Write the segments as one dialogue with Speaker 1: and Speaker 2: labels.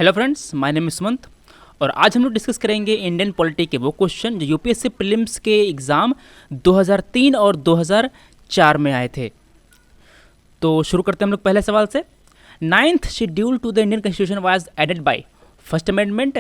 Speaker 1: Hello friends, my name is Sumant और आज हम लोग डिस्कस करेंगे इंडियन पॉलिटी के वो क्वेश्चन जो यूपीएससी प्रीलिम्स के एग्ज़ाम 2003 और 2004 में आए थे। तो शुरू करते हैं हम लोग पहले सवाल से। 9th schedule to the Indian constitution was added by first amendment,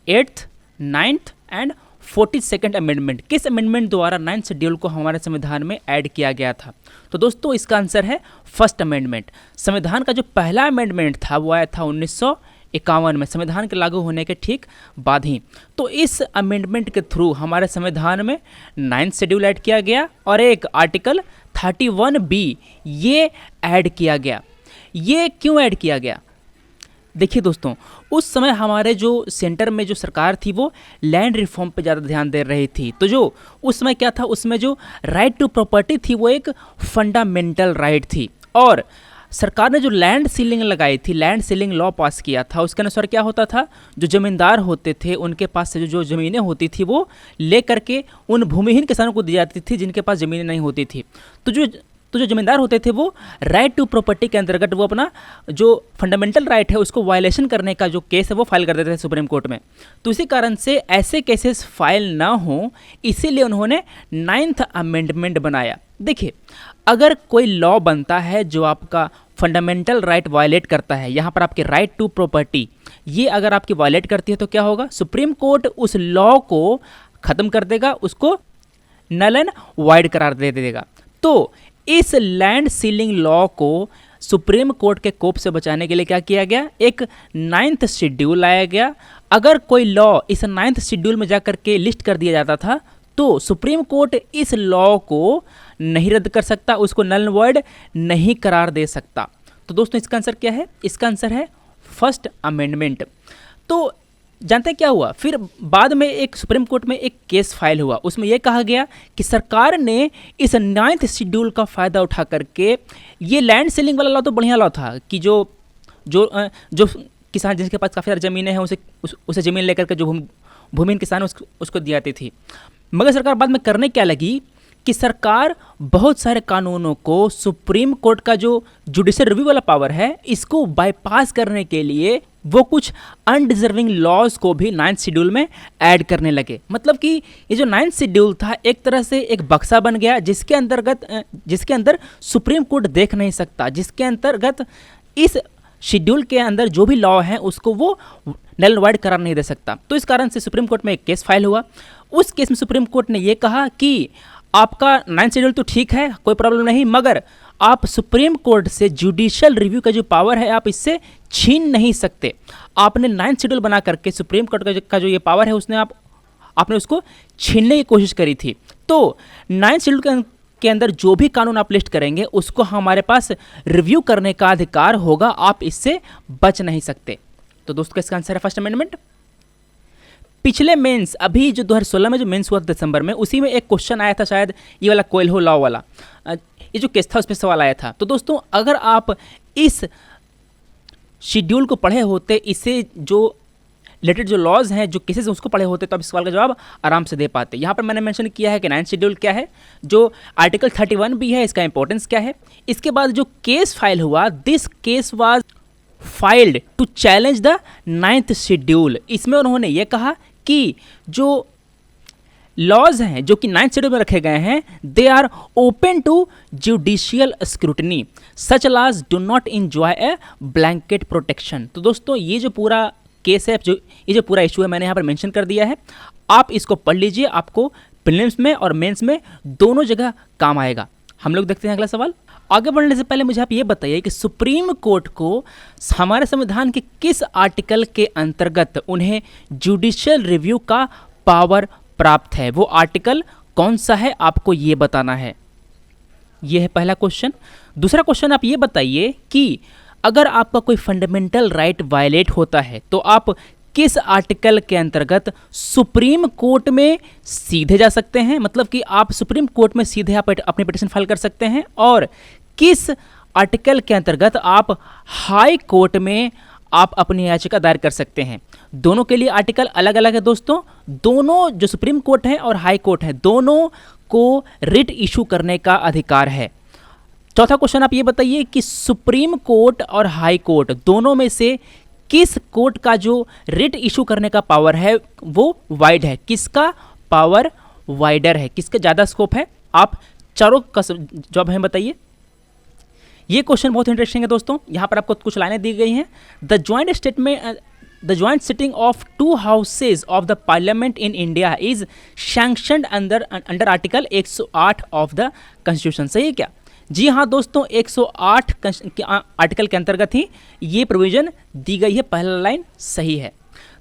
Speaker 1: 8th, 9th and 42nd amendment. किस अमेंडमेंट द्वारा 9th शेड्यूल को हमारे संविधान में ऐड किया गया था? तो दोस्तों इसका आंसर है फर्स्ट अमेंडमेंट। संविधान का जो पहला अमेंडमेंट था वो आया था 1951 में, संविधान के लागू होने के ठीक बाद ही। तो इस अमेंडमेंट के थ्रू हमारे संविधान में 9th शेड्यूल ऐड किया गया और एक आर्टिकल 31B ये ऐड किया गया। ये क्यों ऐड किया गया? देखिए दोस्तों, उस समय हमारे जो सेंटर में जो सरकार थी वो लैंड रिफॉर्म पे ज़्यादा ध्यान दे रही थी। तो जो उस समय क्या था, उसमें जो राइट टू प्रॉपर्टी थी वो एक फंडामेंटल राइट थी और सरकार ने जो लैंड सीलिंग लगाई थी, लैंड सीलिंग लॉ पास किया था, उसके अनुसार क्या होता था, जो ज़मींदार होते थे उनके पास से जो ज़मीनें होती थी वो ले करके उन भूमिहीन किसानों को दी जाती थी जिनके पास ज़मीनें नहीं होती थी। तो जो ज़मींदार होते थे वो राइट टू प्रॉपर्टी के अंतर्गत वो अपना जो फंडामेंटल राइट है उसको वायलेशन करने का जो केस है वो फाइल कर देते थे सुप्रीम कोर्ट में। तो इसी कारण से ऐसे केसेस फाइल ना हो, इसीलिए उन्होंने 9th अमेंडमेंट बनाया। देखिए, अगर कोई लॉ बनता है जो आपका फंडामेंटल राइट वायलेट करता है, यहाँ पर आपके राइट टू प्रॉपर्टी ये अगर आपकी वायलेट करती है तो क्या होगा, सुप्रीम कोर्ट उस लॉ को ख़त्म कर देगा, उसको नल एंड वाइड करार दे देगा। तो इस लैंड सीलिंग लॉ को सुप्रीम कोर्ट के कोप से बचाने के लिए क्या किया गया, एक 9th शेड्यूल लाया गया। अगर कोई लॉ इस 9th शेड्यूल में जाकर के लिस्ट कर दिया जाता था तो सुप्रीम कोर्ट इस लॉ को नहीं रद्द कर सकता, उसको नल वर्ड नहीं करार दे सकता। तो दोस्तों इसका आंसर क्या है? इसका आंसर है फर्स्ट अमेंडमेंट। तो जानते हैं क्या हुआ फिर बाद में? एक सुप्रीम कोर्ट में एक केस फाइल हुआ, उसमें यह कहा गया कि सरकार ने इस 9th शेड्यूल का फ़ायदा उठा करके, ये लैंड सीलिंग वाला लॉ तो बढ़िया लॉ था कि जो किसान जिसके पास काफ़ी सारी ज़मीनें हैं उसे ज़मीन लेकर के जो भूमिहीन किसान उसको दी जाती थी। मगर सरकार बाद में करने क्या लगी कि सरकार बहुत सारे कानूनों को, सुप्रीम कोर्ट का जो जुडिशियल रिव्यू वाला पावर है इसको बाईपास करने के लिए वो कुछ अनडिजर्विंग लॉज को भी 9th शेड्यूल में ऐड करने लगे। मतलब कि ये जो 9th शेड्यूल था एक तरह से एक बक्सा बन गया जिसके अंदर सुप्रीम कोर्ट देख नहीं सकता, जिसके अंतर्गत इस शेड्यूल के अंदर जो भी लॉ है उसको वो नल वाइड करार नहीं दे सकता। तो इस कारण से सुप्रीम कोर्ट में एक केस फाइल हुआ। उस केस में सुप्रीम कोर्ट ने ये कहा कि आपका 9th शेड्यूल तो ठीक है, कोई प्रॉब्लम नहीं, मगर आप सुप्रीम कोर्ट से जुडिशियल रिव्यू का जो पावर है आप इससे छीन नहीं सकते। आपने 9th शेड्यूल बना करके सुप्रीम कोर्ट का जो ये पावर है आपने उसको छीनने की कोशिश करी थी। तो 9th शेड्यूल के अंदर जो भी कानून आप लिस्ट करेंगे उसको हमारे पास रिव्यू करने का अधिकार होगा, आप इससे बच नहीं सकते। तो दोस्तों इसका आंसर है फर्स्ट अमेंडमेंट। पिछले मेंस, अभी जो 2016 में जो मेंस हुआ दिसंबर में, उसी में एक क्वेश्चन आया था, शायद ये वाला कोयलहो लॉ वाला, ये जो केस था उस पर सवाल आया था। तो दोस्तों अगर आप इस शेड्यूल को पढ़े होते, इससे जो रिलेटेड जो लॉज हैं, जो केसेस हैं उसको पढ़े होते तो आप इस सवाल का जवाब आराम से दे पाते। यहाँ पर मैंने मेंशन किया है कि 9th शेड्यूल क्या है, जो आर्टिकल 31 भी है, इसका इंपॉर्टेंस क्या है। इसके बाद जो केस फाइल हुआ, this case was filed to challenge the 9th schedule. इसमें उन्होंने ये कहा कि जो लॉज हैं जो कि 9th शेड्यूल में रखे गए हैं, they are open to judicial scrutiny, such laws do not enjoy a blanket protection. तो दोस्तों ये जो पूरा केस है, ये जो पूरा इशू है, मैंने यहाँ पर मेंशन कर दिया है, आप इसको पढ़ लीजिए, आपको प्रीलिम्स में और मेंस में दोनों जगह काम आएगा। हम लोग देखते हैं अगला सवाल। आगे बढ़ने से पहले मुझे आप ये बताइए कि सुप्रीम कोर्ट को हमारे संविधान के किस आर्टिकल के अंतर्गत उन्हें जुडिशियल रिव्यू का पावर प्राप्त है? वो आर्टिकल कौन सा है, आपको ये बताना है। ये है पहला क्वेश्चन। दूसरा क्वेश्चन आप ये बताइए कि अगर आपका कोई फंडामेंटल राइट वायलेट होता है तो आप किस आर्टिकल के अंतर्गत सुप्रीम कोर्ट में सीधे जा सकते हैं, मतलब कि आप सुप्रीम कोर्ट में सीधे आप अपनी पिटीशन फाइल कर सकते हैं, और किस आर्टिकल के अंतर्गत आप हाई कोर्ट में आप अपनी याचिका दायर कर सकते हैं। दोनों के लिए आर्टिकल अलग अलग है दोस्तों। दोनों जो सुप्रीम कोर्ट है और हाई कोर्ट है, दोनों को रिट इशू करने का अधिकार है। चौथा क्वेश्चन आप ये बताइए कि सुप्रीम कोर्ट और हाई कोर्ट दोनों में से किस कोर्ट का जो रिट इशू करने का पावर है वो वाइड है, किसका पावर वाइडर है, किसका ज़्यादा स्कोप है? आप चारों का जवाब हमें बताइए। ये क्वेश्चन बहुत इंटरेस्टिंग है दोस्तों। यहाँ पर आपको कुछ लाइनें दी गई हैं। The joint sitting of two houses of the parliament in India is sanctioned under article 108 of the constitution. सही है क्या? जी हाँ दोस्तों, 108 आर्टिकल के अंतर्गत ही ये प्रोविजन दी गई है। पहला लाइन सही है।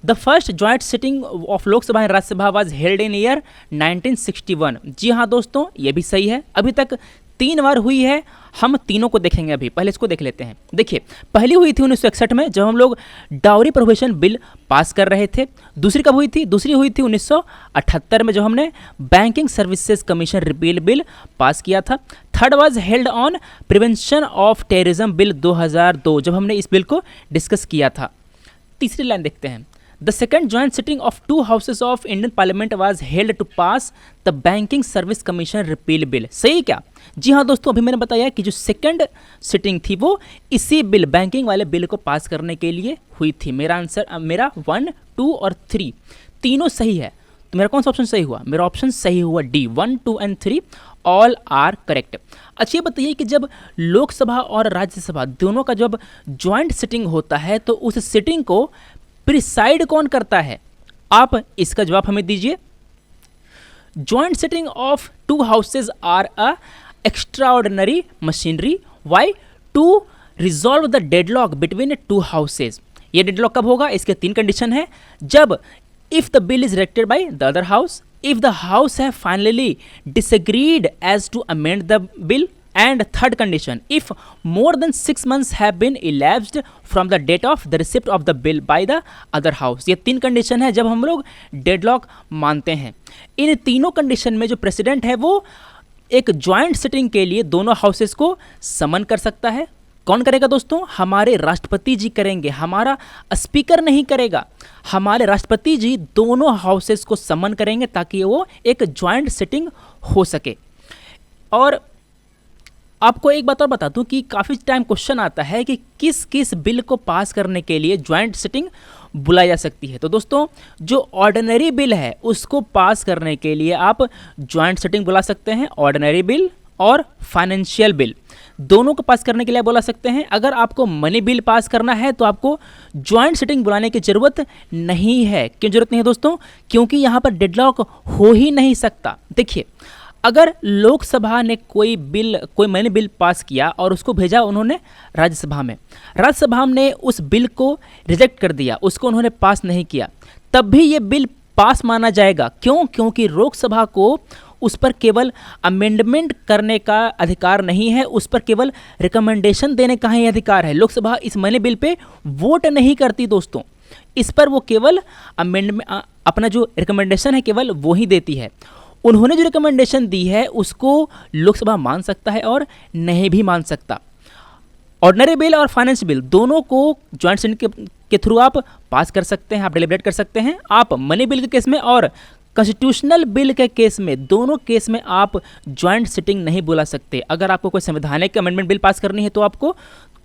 Speaker 1: The first joint sitting of Lok Sabha and Rajya Sabha was held in year 1961। जी हाँ दोस्तों, ये भी सही है। अभी तक 3 बार हुई है। हम तीनों को देखेंगे अभी, पहले इसको देख लेते हैं। देखिए, पहली हुई थी 1961 में, जब हम लोग डाउरी प्रोहिबिशन बिल पास कर रहे थे। दूसरी कब हुई थी? दूसरी हुई थी 1978 में, जब हमने banking services commission repeal bill pass किया था। Third was held on prevention of terrorism bill 2002, जब हमने इस बिल को डिस्कस किया था। तीसरी लाइन देखते हैं। The second joint sitting of two houses of Indian parliament was held to pass the banking service commission repeal bill. सही क्या? जी हाँ दोस्तों, अभी मैंने बताया कि जो सेकेंड सिटिंग थी वो इसी बिल, बैंकिंग वाले बिल को पास करने के लिए हुई थी। मेरा आंसर, मेरा 1, 2 और 3 तीनों सही है। तो मेरा कौन सा ऑप्शन सही हुआ? मेरा ऑप्शन सही हुआ D, 1, 2 and 3 all are correct. अच्छा, ये बताइए कि जब लोकसभा और राज्यसभा दोनों का जब ज्वाइंट सिटिंग होता है तो उस सिटिंग को प्रिसाइड कौन करता है? आप इसका जवाब हमें दीजिए। Joint sitting of two houses are a extraordinary machinery way to resolve the deadlock between two houses. ये डेडलॉक कब होगा? इसके 3 कंडीशन है। जब if the bill is rejected by the other house, if the house have finally disagreed as to amend the bill, and third condition, if more than 6 months have been elapsed from the date of the receipt of the bill by the other house। ये 3 condition है जब हम लोग deadlock मानते हैं। इन तीनों condition में जो प्रेसिडेंट है वो एक ज्वाइंट सिटिंग के लिए दोनों हाउसेस को समन कर सकता है। कौन करेगा दोस्तों? हमारे राष्ट्रपति जी करेंगे, हमारा स्पीकर नहीं करेगा। हमारे राष्ट्रपति जी दोनों हाउसेस को समन करेंगे ताकि वो एक ज्वाइंट सिटिंग हो सके। और आपको एक बात और बता दूं कि काफ़ी टाइम क्वेश्चन आता है कि किस किस बिल को पास करने के लिए ज्वाइंट सिटिंग बुलाई जा सकती है। तो दोस्तों, जो ऑर्डिनरी बिल है उसको पास करने के लिए आप ज्वाइंट सिटिंग बुला सकते हैं। ऑर्डिनरी बिल और फाइनेंशियल बिल दोनों को पास करने के लिए बुला सकते हैं। अगर आपको मनी बिल पास करना है तो आपको ज्वाइंट सिटिंग बुलाने की ज़रूरत नहीं है। क्यों ज़रूरत नहीं है दोस्तों? क्योंकि यहाँ पर डेडलॉक हो ही नहीं सकता। देखिए, अगर लोकसभा ने कोई मनी बिल पास किया और उसको भेजा उन्होंने राज्यसभा में, राज्यसभा ने उस बिल को रिजेक्ट कर दिया, उसको उन्होंने पास नहीं किया, तब भी ये बिल पास माना जाएगा। क्यों? क्योंकि लोकसभा को उस पर केवल अमेंडमेंट करने का अधिकार नहीं है, उस पर केवल रिकमेंडेशन देने का ही अधिकार है। लोकसभा इस मनी बिल पे वोट नहीं करती दोस्तों, इस पर वो केवल अमेंडमेंट, अपना जो रिकमेंडेशन है केवल वो ही देती है। उन्होंने जो रिकमेंडेशन दी है उसको लोकसभा मान सकता है और नहीं भी मान सकता। ऑर्डिनरी बिल और फाइनेंस बिल दोनों को ज्वाइंट सिटिंग के थ्रू आप पास कर सकते हैं, आप डिलिब्रेट कर सकते हैं। आप मनी बिल के केस में और कॉन्स्टिट्यूशनल बिल के केस में, दोनों केस में आप ज्वाइंट सिटिंग नहीं बुला सकते। अगर आपको कोई संवैधानिक अमेंडमेंट बिल पास करनी है तो आपको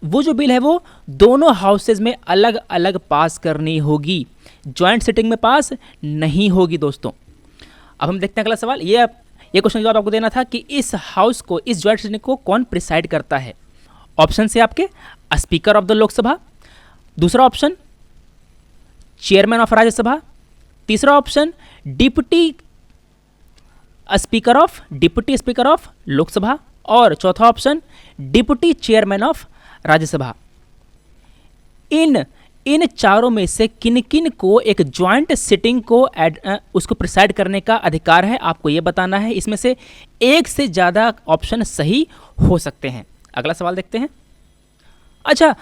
Speaker 1: वो जो बिल है वो दोनों हाउसेज में अलग अलग पास करनी होगी, ज्वाइंट सिटिंग में पास नहीं होगी दोस्तों। अब हम देखते हैं अगला सवाल। ये क्वेश्चन जवाब आपको देना था कि इस हाउस को, इस ज्वाइंट सिटिंग को कौन प्रिसाइड करता है। ऑप्शन से आपके स्पीकर ऑफ द लोकसभा, दूसरा ऑप्शन चेयरमैन ऑफ राज्यसभा, तीसरा option deputy speaker of Lok Sabha, और चौथा option deputy chairman of Rajya Sabha. इन चारों में से किन किन को एक ज्वाइंट सिटिंग को उसको प्रिसाइड करने का अधिकार है, आपको यह बताना है। इसमें से एक से ज़्यादा ऑप्शन सही हो सकते हैं। अगला सवाल देखते हैं। अच्छा,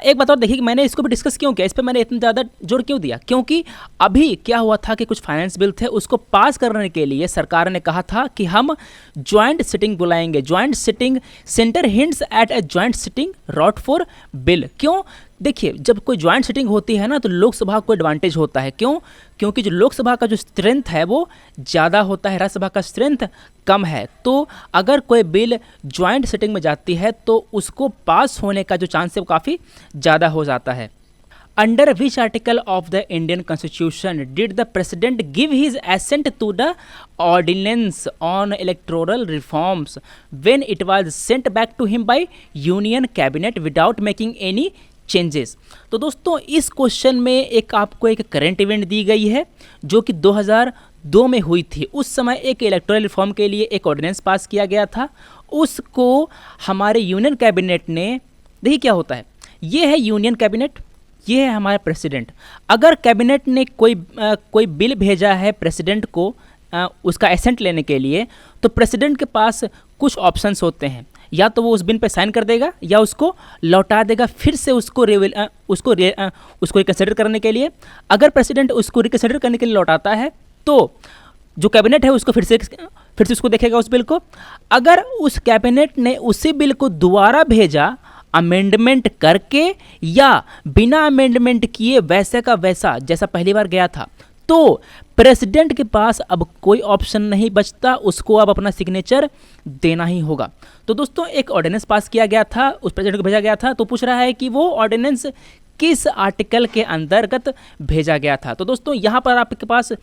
Speaker 1: एक बात और देखिए कि मैंने इसको भी डिस्कस क्यों किया, इस पर मैंने इतना ज़्यादा जोर क्यों दिया, क्योंकि अभी क्या हुआ था कि कुछ फाइनेंस बिल थे, उसको पास करने के लिए सरकार ने कहा था कि हम ज्वाइंट सिटिंग बुलाएंगे। Joint sitting, centre hints at a joint sitting rot for bill. क्यों? देखिए, जब कोई ज्वाइंट सिटिंग होती है ना तो लोकसभा को एडवांटेज होता है। क्यों? क्योंकि जो लोकसभा का जो स्ट्रेंथ है वो ज़्यादा होता है, राज्यसभा का स्ट्रेंथ कम है। तो अगर कोई बिल ज्वाइंट सिटिंग में जाती है तो उसको पास होने का जो चांस है वो काफ़ी ज़्यादा हो जाता है। Under which article of the Indian constitution did the president give his assent to the ordinance on electoral reforms when it was sent back to him by union cabinet without making any changes. तो दोस्तों इस question में आपको एक current event दी गई है जो कि 2002 में हुई थी। उस समय एक इलेक्टोरल रिफॉर्म के लिए एक ऑर्डिनेंस पास किया गया था, उसको हमारे यूनियन कैबिनेट ने, देखिए क्या होता है, ये है यूनियन कैबिनेट, ये है हमारा प्रेसिडेंट। अगर कैबिनेट ने कोई बिल भेजा है प्रेसिडेंट को उसका एसेंट लेने के लिए, तो प्रेसिडेंट के पास कुछ ऑप्शंस होते हैं, या तो वो उस बिल पे साइन कर देगा या उसको लौटा देगा फिर से उसको रिकन्सिडर करने के लिए। अगर प्रेसिडेंट उसको रिकन्सिडर करने के लिए लौटाता है तो जो कैबिनेट है उसको फिर से उसको देखेगा उस बिल को। अगर उस कैबिनेट ने उसी बिल को दोबारा भेजा अमेंडमेंट करके या बिना अमेंडमेंट किए वैसे का वैसा जैसा पहली बार गया था, तो प्रेसिडेंट के पास अब कोई ऑप्शन नहीं बचता, उसको अब अपना सिग्नेचर देना ही होगा। तो दोस्तों एक ऑर्डिनेंस पास किया गया था, उस प्रेसिडेंट को भेजा गया था, तो पूछ रहा है कि वो ऑर्डिनेंस किस आर्टिकल के अंतर्गत भेजा गया था। तो दोस्तों यहाँ पर आपके पास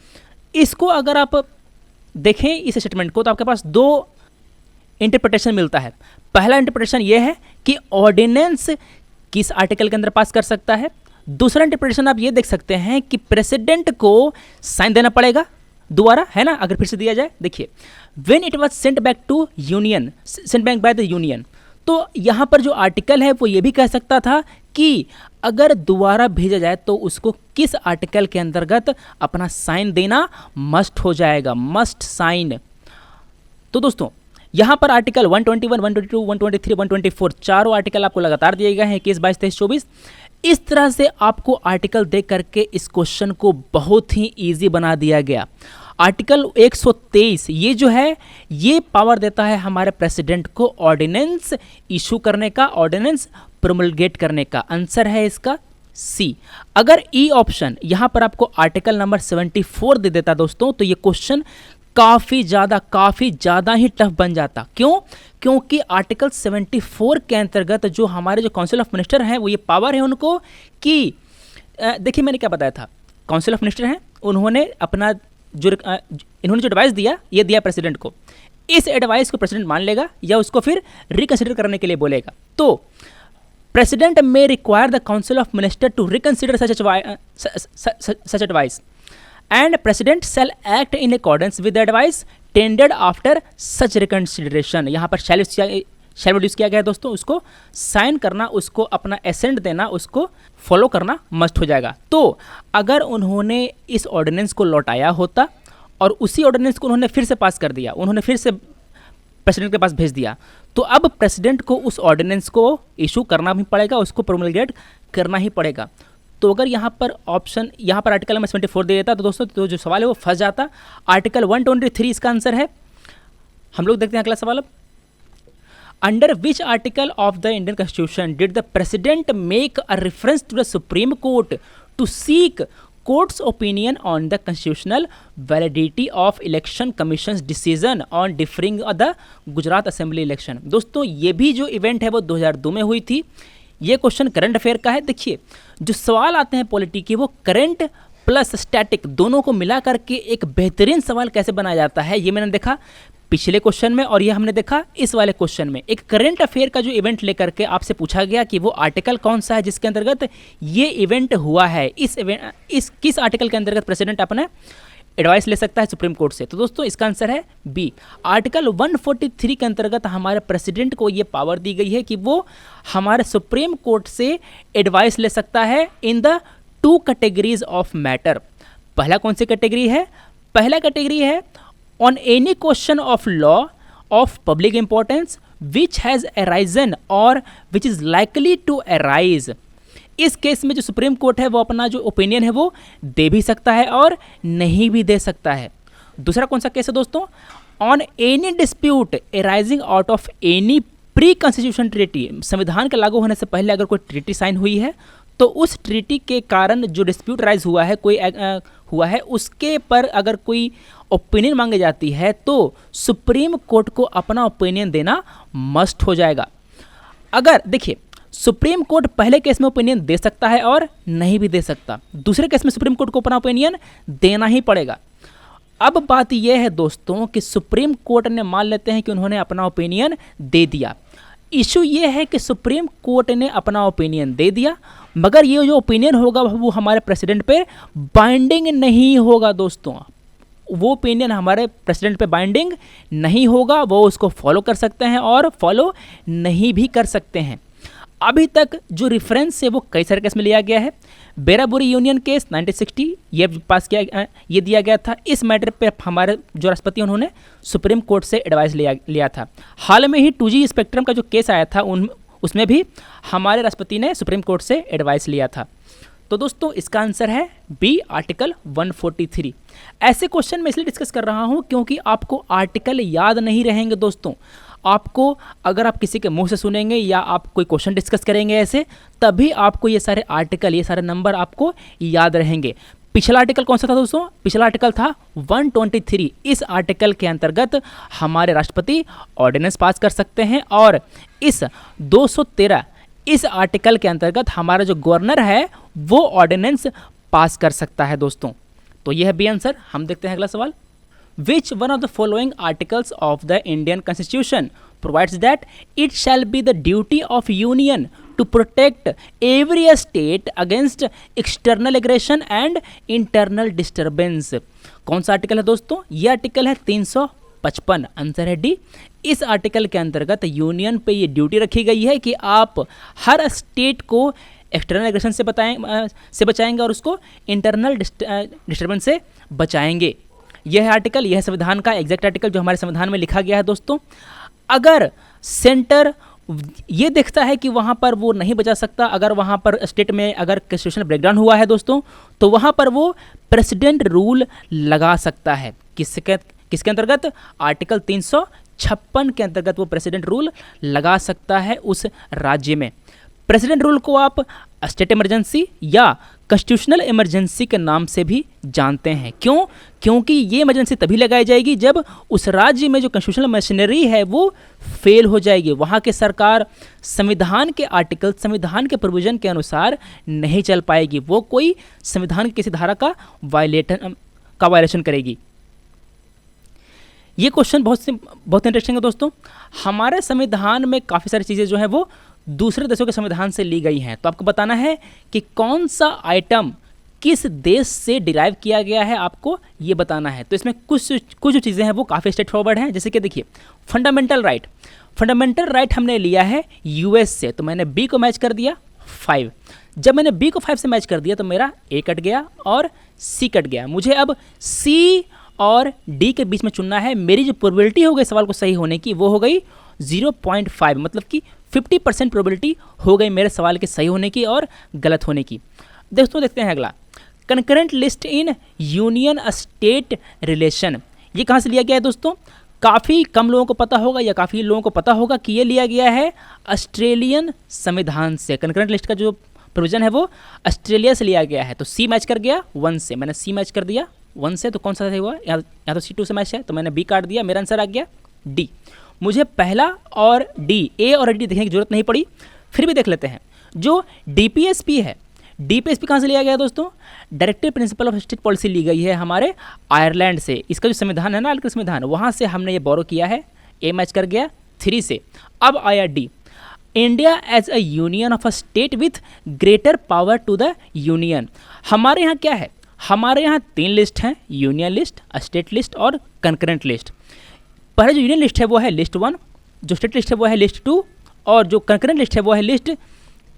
Speaker 1: इसको अगर आप देखें इस स्टेटमेंट को, तो आपके पास दो इंटरप्रिटेशन मिलता है। पहला इंटरप्रिटेशन ये है कि ऑर्डिनेंस किस आर्टिकल के अंदर पास कर सकता है। दूसरा इंटरप्रिटेशन आप ये देख सकते हैं कि प्रेसिडेंट को साइन देना पड़ेगा दोबारा, है ना, अगर फिर से दिया जाए। देखिए when it was sent back to union, sent back by the union, तो यहाँ पर जो आर्टिकल है वो ये भी कह सकता था कि अगर दोबारा भेजा जाए तो उसको किस आर्टिकल के अंतर्गत अपना साइन देना मस्ट हो जाएगा, मस्ट साइन। तो दोस्तों यहाँ पर आर्टिकल 121, 122, 123, 124 चारों आर्टिकल आपको लगातार दिए गए हैं, 21, 22, 23, 24। इस तरह से आपको आर्टिकल देख करके इस क्वेश्चन को बहुत ही इजी बना दिया गया। आर्टिकल 123 ये जो है ये पावर देता है हमारे प्रेसिडेंट को ऑर्डिनेंस इशू करने का, ऑर्डिनेंस प्रोमलगेट करने का। आंसर है इसका सी। अगर ई ऑप्शन यहाँ पर आपको आर्टिकल नंबर 74 दे देता दोस्तों, तो ये क्वेश्चन काफ़ी ज़्यादा ही टफ बन जाता। क्यों? क्योंकि आर्टिकल 74 के अंतर्गत जो हमारे जो काउंसिल ऑफ मिनिस्टर हैं वो ये पावर है उनको कि देखिए मैंने क्या बताया था, काउंसिल ऑफ मिनिस्टर हैं, उन्होंने अपना इन्होंने जो एडवाइस दिया ये दिया प्रेसिडेंट को। इस एडवाइस को प्रेसिडेंट मान लेगा या उसको फिर रिकन्सिडर करने के लिए बोलेगा। तो president may require the council of minister to reconsider such advice and president shall act in accordance with the advice tendered after such reconsideration। यहाँ पर shall यूज किया गया है दोस्तों, उसको साइन करना, उसको अपना एसेंट देना, उसको फॉलो करना मस्ट हो जाएगा। तो अगर उन्होंने इस ऑर्डिनेंस को लौटाया होता और उसी ऑर्डिनेंस को उन्होंने फिर से पास कर दिया, उन्होंने फिर से प्रेसिडेंट के पास भेज दिया, तो अब प्रेसिडेंट को उस ऑर्डिनेंस को इशू करना भी पड़ेगा, उसको प्रोमलगेट करना ही पड़ेगा। तो अगर यहाँ पर ऑप्शन, यहाँ पर आर्टिकल नंबर 74 दे देता तो दोस्तों तो जो सवाल है वो फंस जाता। आर्टिकल 123 इसका आंसर है। हम लोग देखते हैं अगला सवाल अब। Under which article of the Indian constitution did the president make a reference to the supreme court to seek court's opinion on the constitutional validity of election commission decision on deferring the Gujarat assembly election. दोस्तों ये भी जो event है वो 2002 में हुई थी। ये क्वेश्चन करंट अफेयर का है। देखिए जो सवाल आते हैं पॉलिटी के वो करंट प्लस स्टैटिक दोनों को मिला करके एक बेहतरीन सवाल कैसे बनाया जाता है, ये मैंने देखा पिछले क्वेश्चन में और ये हमने देखा इस वाले क्वेश्चन में। एक करंट अफेयर का जो इवेंट लेकर के आपसे पूछा गया कि वो आर्टिकल कौन सा है जिसके अंतर्गत ये इवेंट हुआ है, इस किस आर्टिकल के अंतर्गत प्रेसिडेंट अपना एडवाइस ले सकता है सुप्रीम कोर्ट से। तो दोस्तों इसका आंसर है बी। आर्टिकल 143 के अंतर्गत हमारे प्रेसिडेंट को ये पावर दी गई है कि वो हमारे सुप्रीम कोर्ट से एडवाइस ले सकता है in the 2 categories of matter. पहला कौन सी कैटेगरी है? पहला कैटेगरी है on any question of law of public importance which has arisen और which is likely to arise. इस केस में जो सुप्रीम कोर्ट है वो अपना जो ओपिनियन है वो दे भी सकता है और नहीं भी दे सकता है। दूसरा कौन सा केस है दोस्तों? On any dispute arising out of any pre constitution treaty. संविधान के लागू होने से पहले अगर कोई ट्रीटी साइन हुई है तो उस ट्रीटी के कारण जो डिस्प्यूट राइज हुआ है, कोई हुआ है, उसके पर अगर कोई ओपिनियन मांगी जाती है तो सुप्रीम कोर्ट को अपना ओपिनियन देना मस्ट हो जाएगा। अगर देखिए सुप्रीम कोर्ट पहले केस में ओपिनियन दे सकता है और नहीं भी दे सकता, दूसरे केस में सुप्रीम कोर्ट को अपना ओपिनियन देना ही पड़ेगा। अब बात यह है दोस्तों कि सुप्रीम कोर्ट ने मान लेते हैं कि उन्होंने अपना ओपिनियन दे दिया। इशू ये है कि सुप्रीम कोर्ट ने अपना ओपिनियन दे दिया, मगर ये जो ओपिनियन होगा वो हमारे प्रेसिडेंट पे बाइंडिंग नहीं होगा दोस्तों। वो ओपिनियन हमारे प्रेसिडेंट पे बाइंडिंग नहीं होगा, वो उसको फॉलो कर सकते हैं और फॉलो नहीं भी कर सकते हैं। अभी तक जो रेफरेंस है वो कई सारे केस में लिया गया है। बेराबुरी यूनियन केस 1960 ये पास किया, ये दिया गया था। इस मैटर पे हमारे जो राष्ट्रपति उन्होंने सुप्रीम कोर्ट से एडवाइस लिया था। हाल में ही 2G स्पेक्ट्रम का जो केस आया था उसमें भी हमारे राष्ट्रपति ने सुप्रीम कोर्ट से एडवाइस लिया था। तो दोस्तों इसका आंसर है बी, आर्टिकल 143। ऐसे क्वेश्चन मैं इसलिए डिस्कस कर रहा हूँ क्योंकि आपको आर्टिकल याद नहीं रहेंगे दोस्तों। आपको अगर आप किसी के मुंह से सुनेंगे या आप कोई क्वेश्चन डिस्कस करेंगे ऐसे, तभी आपको ये सारे आर्टिकल, ये सारे नंबर आपको याद रहेंगे। पिछला आर्टिकल कौन सा था दोस्तों? पिछला आर्टिकल था 123। इस आर्टिकल के अंतर्गत हमारे राष्ट्रपति ऑर्डिनेंस पास कर सकते हैं और इस 213 इस आर्टिकल के अंतर्गत हमारा जो गवर्नर है वो ऑर्डिनेंस पास कर सकता है दोस्तों। तो यह है बी आंसर। हम देखते हैं अगला सवाल। Which one of the following articles of the Indian Constitution provides that it shall be the duty of Union to protect every state against external aggression and internal disturbance? कौन सा article है दोस्तों? ये आर्टिकल है 355। Answer है D. इस article के अंतर्गत यूनियन पे ये ड्यूटी रखी गई है कि आप हर स्टेट को एक्सटर्नल एग्रेशन से बचाएंगे और उसको इंटरनल डिस्टर्बेंस से बचाएंगे। यह आर्टिकल, यह संविधान का एग्जैक्ट आर्टिकल जो हमारे संविधान में लिखा गया है दोस्तों। अगर सेंटर ये देखता है कि वहाँ पर वो नहीं बचा सकता, अगर वहाँ पर स्टेट में अगर कॉन्स्टिट्यूशनल ब्रेकडाउन हुआ है दोस्तों, तो वहाँ पर वो प्रेसिडेंट रूल लगा सकता है। किसके अंतर्गत? आर्टिकल 356 के अंतर्गत वो प्रेसिडेंट रूल लगा सकता है उस राज्य में। प्रेसिडेंट रूल को आप स्टेट इमरजेंसी या कॉन्स्टिट्यूशनल इमरजेंसी के नाम से भी जानते हैं। क्यों? क्योंकि ये इमरजेंसी तभी लगाई जाएगी जब उस राज्य में जो कॉन्स्टिट्यूशनल मशीनरी है वो फेल हो जाएगी, वहाँ के सरकार संविधान के आर्टिकल, संविधान के प्रोविजन के अनुसार नहीं चल पाएगी, वो कोई संविधान की किसी धारा का वायलेशन करेगी। ये क्वेश्चन बहुत इंटरेस्टिंग है दोस्तों। हमारे संविधान में काफ़ी सारी चीज़ें जो है वो दूसरे देशों के संविधान से ली गई हैं, तो आपको बताना है कि कौन सा आइटम किस देश से डिराइव किया गया है, आपको ये बताना है। तो इसमें कुछ जो चीज़ें हैं वो काफ़ी स्ट्रेट फॉरवर्ड हैं। जैसे कि देखिए, फंडामेंटल राइट हमने लिया है यूएस से, तो मैंने बी को मैच कर दिया 5। जब मैंने बी को 5 से मैच कर दिया तो मेरा ए कट गया और सी कट गया। मुझे अब सी और डी के बीच में चुनना है। मेरी जो प्रोबेबिलिटी हो गई सवाल को सही होने की वो हो गई 0.5, मतलब कि 50% प्रोबेबिलिटी हो गई मेरे सवाल के सही होने की और गलत होने की। दोस्तों देखते हैं अगला, concurrent list in union state relation. ये कहाँ से लिया गया है दोस्तों? काफ़ी कम लोगों को पता होगा या काफ़ी लोगों को पता होगा कि ये लिया गया है ऑस्ट्रेलियन संविधान से। कंकरेंट लिस्ट का जो प्रोविजन है वो ऑस्ट्रेलिया से लिया गया है। तो सी मैच कर गया 1 से, मैंने सी मैच कर दिया 1 से, तो कौन सा सही हुआ? या तो C2 से मैच है, तो मैंने बी काट दिया, मेरा आंसर आ गया डी। मुझे पहला और डी, ए और डी देखने की जरूरत नहीं पड़ी, फिर भी देख लेते हैं। जो डीपीएसपी है, डीपीएसपी कहाँ से लिया गया है दोस्तों? Directive principle of state policy ली गई है हमारे आयरलैंड से। इसका जो संविधान है ना, आयरलैंड का संविधान, वहाँ से हमने ये बोरो किया है। ए मैच कर गया 3 से। अब आया D, India as a union of a state with greater power to the union. हमारे यहाँ क्या है? हमारे यहाँ 3 लिस्ट हैं, यूनियन लिस्ट, स्टेट लिस्ट और कंकरेंट लिस्ट। पहले जो यूनियन लिस्ट है वो है लिस्ट 1, जो स्टेट लिस्ट है वो है लिस्ट 2 और जो कंकरेंट लिस्ट है वो है लिस्ट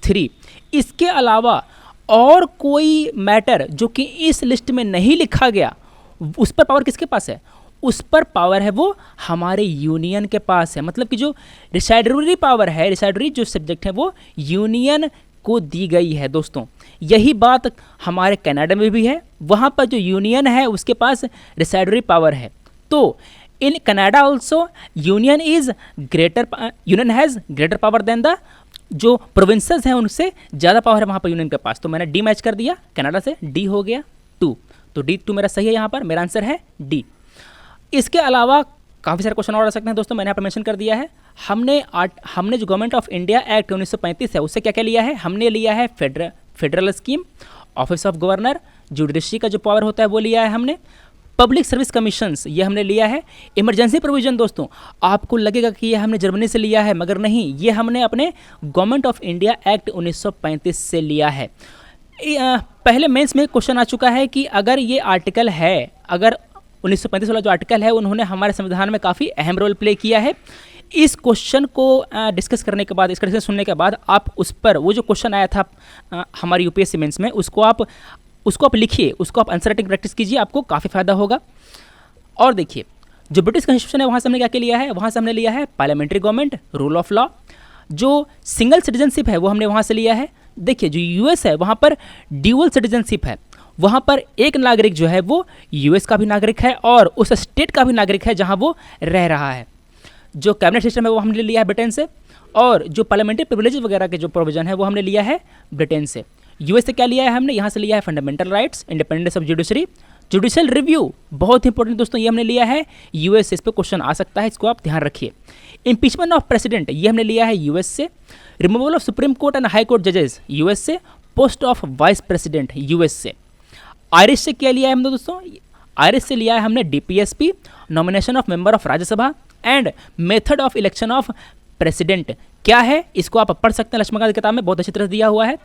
Speaker 1: 3। इसके अलावा और कोई मैटर जो कि इस लिस्ट में नहीं लिखा गया, उस पर पावर किसके पास है? उस पर पावर है वो हमारे यूनियन के पास है। मतलब कि जो रिसाइडरी पावर है, रिसाइडरी जो सब्जेक्ट है वो यूनियन को दी गई है दोस्तों। यही बात हमारे कनाडा में भी है, वहाँ पर जो यूनियन है उसके पास रिसाइडरी पावर है। तो in Canada also union has greater power than the जो प्रोविंसेस हैं उनसे ज़्यादा पावर है वहाँ पर यूनियन के पास। तो मैंने डी मैच कर दिया कनाडा से, डी हो गया 2, तो D2 मेरा सही है। यहाँ पर मेरा आंसर है डी। इसके अलावा काफ़ी सारे क्वेश्चन और आ सकते हैं दोस्तों, मैंने यहाँ पर मेंशन कर दिया है। हमने जो गवर्नमेंट ऑफ इंडिया एक्ट 1935 है उससे क्या क्या लिया है, हमने लिया है federal scheme, office of governor, judiciary का जो पावर होता है वो लिया है हमने, पब्लिक सर्विस कमीशंस ये हमने लिया है, इमरजेंसी प्रोविजन दोस्तों आपको लगेगा कि ये हमने जर्मनी से लिया है, मगर नहीं, ये हमने अपने गवर्नमेंट ऑफ इंडिया एक्ट 1935 से लिया है। पहले मेंस में क्वेश्चन आ चुका है कि अगर ये आर्टिकल है, अगर 1935 वाला जो आर्टिकल है उन्होंने हमारे संविधान में काफ़ी अहम रोल प्ले किया है। इस क्वेश्चन को डिस्कस करने के बाद, इसका डिस्कस सुनने के बाद आप उस पर वो जो क्वेश्चन आया था हमारी यूपीएससी मेंस में उसको आप लिखिए, उसको आप आंसर राइटिंग प्रैक्टिस कीजिए, आपको काफ़ी फायदा होगा। और देखिए जो ब्रिटिश कॉन्स्टिट्यूशन है वहाँ से हमने क्या क्या लिया है, वहाँ से हमने लिया है parliamentary government, rule of law, जो सिंगल सिटीजनशिप है वो हमने वहाँ से लिया है। देखिए जो यूएस है वहाँ पर ड्यूअल सिटीजनशिप है, वहाँ पर एक नागरिक जो है वो यूएस का भी नागरिक है और उस स्टेट का भी नागरिक है जहाँ वो रह रहा है। जो कैबिनेट सिस्टम है वो हमने लिया है ब्रिटेन से, और जो पार्लियामेंट्री प्रिविलेज वगैरह के जो प्रोविजन है वो हमने लिया है ब्रिटेन से। यूएस से क्या लिया है हमने, यहाँ से लिया है fundamental rights, independence of judiciary, judicial review, बहुत इंपॉर्टेंट दोस्तों ये हमने लिया है यूएस से, इस पर क्वेश्चन आ सकता है, इसको आप ध्यान रखिए। इम्पीचमेंट ऑफ प्रेसिडेंट ये हमने लिया है यूएस से, removal of supreme court and high court जजेस यूएस से, post of vice president US से। आयरिश से क्या लिया है हमने दोस्तों, आयरिश से लिया है हमने DPSP, nomination of member of Rajya Sabha and method of election of president क्या है, इसको आप पढ़ सकते हैं, लक्ष्मणकांत की किताब में बहुत अच्छी तरह दिया हुआ है।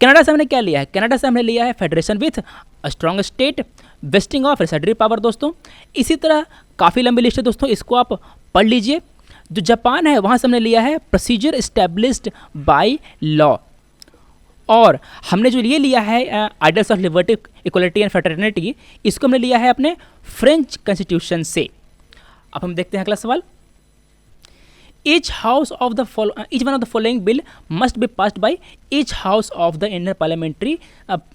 Speaker 1: कनाडा से हमने क्या लिया है, कनाडा से हमने लिया है federation with strong state, wasting of residuary power दोस्तों। इसी तरह काफ़ी लंबी लिस्ट है दोस्तों, इसको आप पढ़ लीजिए। जो जापान है वहाँ से हमने लिया है प्रोसीजर इस्टेब्लिश्ड बाय लॉ, और हमने जो ये लिया है ideals of liberty, equality and fraternity, इसको हमने लिया है अपने फ्रेंच कॉन्स्टिट्यूशन से। अब हम देखते हैं अगला सवाल। each one of the following bill must be passed by each house of the Indian parliamentary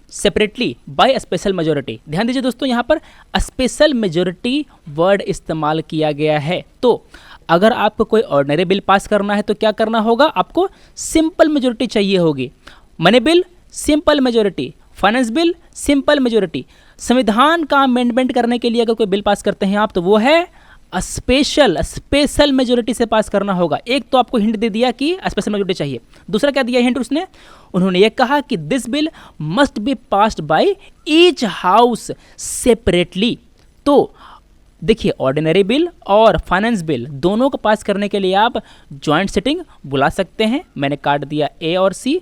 Speaker 1: separately by a special majority। ध्यान दीजिए दोस्तों, यहाँ पर स्पेशल मेजोरिटी वर्ड इस्तेमाल किया गया है। तो अगर आपको कोई ऑर्डिनरी बिल पास करना है तो क्या करना होगा, आपको सिंपल मेजोरिटी चाहिए होगी। Money bill simple majority, finance bill simple majority. संविधान का अमेंडमेंट करने के लिए अगर कोई बिल पास करते हैं आप तो वो है स्पेशल मेजोरिटी से पास करना होगा। एक तो आपको हिंट दे दिया कि स्पेशल मेजोरिटी चाहिए, दूसरा क्या दिया हिंट उसने, उन्होंने ये कहा कि this bill must be passed by each house separately. तो देखिए ऑर्डिनरी बिल और फाइनेंस बिल दोनों को पास करने के लिए आप ज्वाइंट सिटिंग बुला सकते हैं, मैंने काट दिया ए और सी।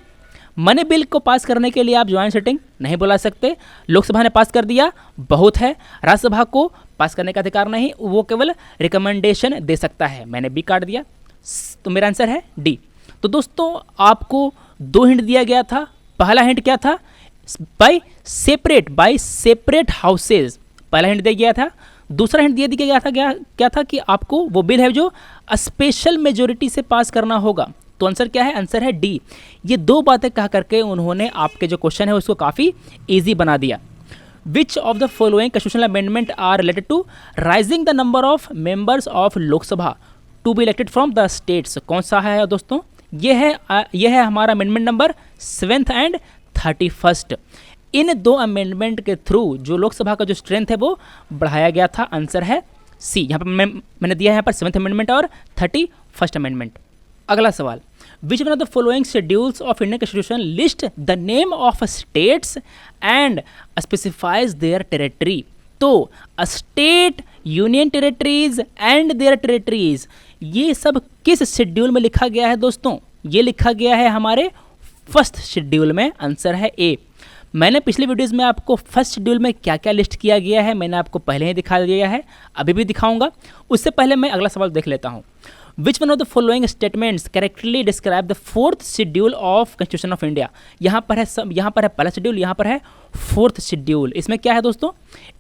Speaker 1: मनी बिल को पास करने के लिए आप ज्वाइंट सिटिंग नहीं बुला सकते, लोकसभा ने पास कर दिया बहुत है, राज्यसभा को पास करने का अधिकार नहीं, वो केवल रिकमेंडेशन दे सकता है, मैंने बी काट दिया, तो मेरा आंसर है डी। तो दोस्तों आपको दो हिंट दिया गया था, पहला हिंट क्या था, बाय सेपरेट हाउसेज, पहला हिंट दिया गया था। दूसरा हिंट दिया गया था क्या था कि आपको वो बिल है जो स्पेशल मेजोरिटी से पास करना होगा। तो आंसर क्या है, आंसर है डी। ये दो बातें कह करके उन्होंने आपके जो क्वेश्चन है उसको काफ़ी ईजी बना दिया। Which of the following constitutional amendment are related to raising the number of members of Lok Sabha to be elected from the states, कौन सा है दोस्तों, ये है हमारा अमेंडमेंट नंबर 7 एंड 31। इन दो अमेंडमेंट के थ्रू जो लोकसभा का जो स्ट्रेंथ है वो बढ़ाया गया था, आंसर है सी। यहाँ पर मैंने दिया है यहाँ पर 7th अमेंडमेंट और 31st अमेंडमेंट। अगला सवाल, which one of the following schedules of Indian constitution list the name of states and specifies their territory. तो state, union territories and their territories, ये सब किस शेड्यूल में लिखा गया है दोस्तों, ये लिखा गया है हमारे फर्स्ट शेड्यूल में, आंसर है ए। मैंने पिछले वीडियोस में आपको फर्स्ट शेड्यूल में क्या क्या लिस्ट किया गया है मैंने आपको पहले ही दिखा दिया है, अभी भी दिखाऊंगा। उससे पहले मैं अगला सवाल देख लेता हूँ। विच one of the following statements correctly describe the 4th schedule of constitution of India. यहाँ पर है पहला शेड्यूल, यहाँ पर है 4th शेड्यूल। इसमें क्या है दोस्तों,